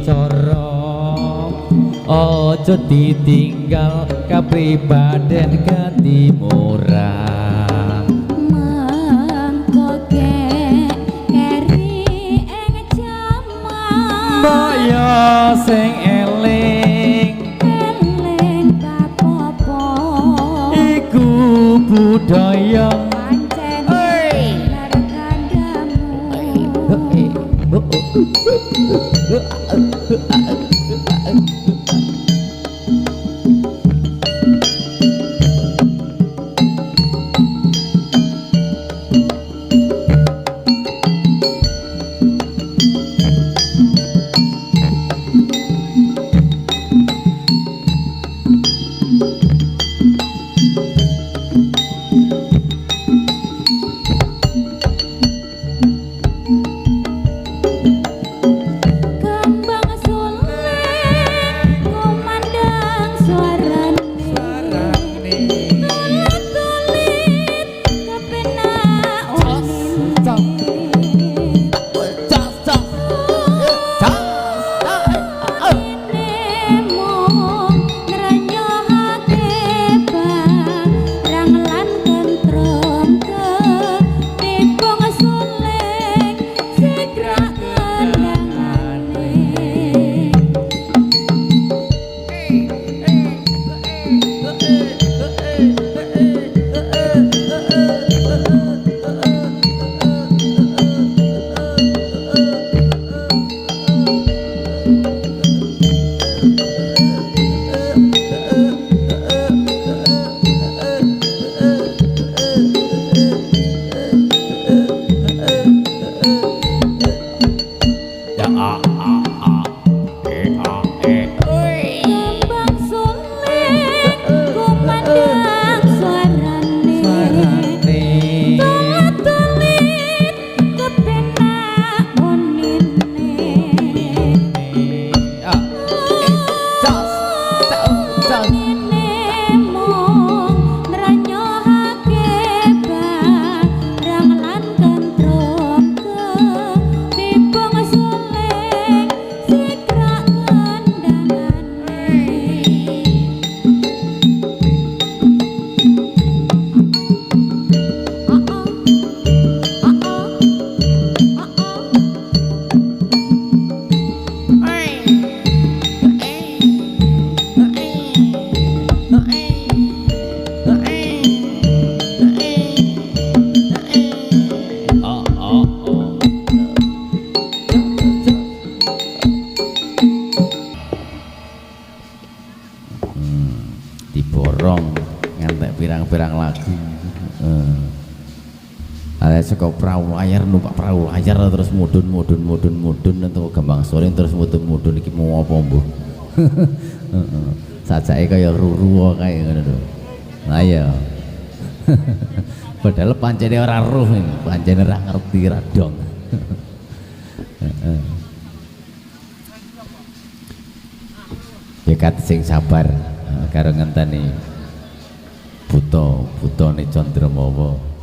cara aja ditinggal kapribaden ganti murah mangko keri ing jaman mbaya sing eling kapopo iku budaya pancen diborong ngantek pirang-pirang lagu ada saka perahu layar numpak perahu layar terus mudun atau Gembang Sore terus mudun iki mau apa mbuh sajake kaya ruru kae ngono lho lah ya padahal pancene ora roh pancene ora ngerti ra dong dekat sing sabar karo ngenteni buta-butane Candramawa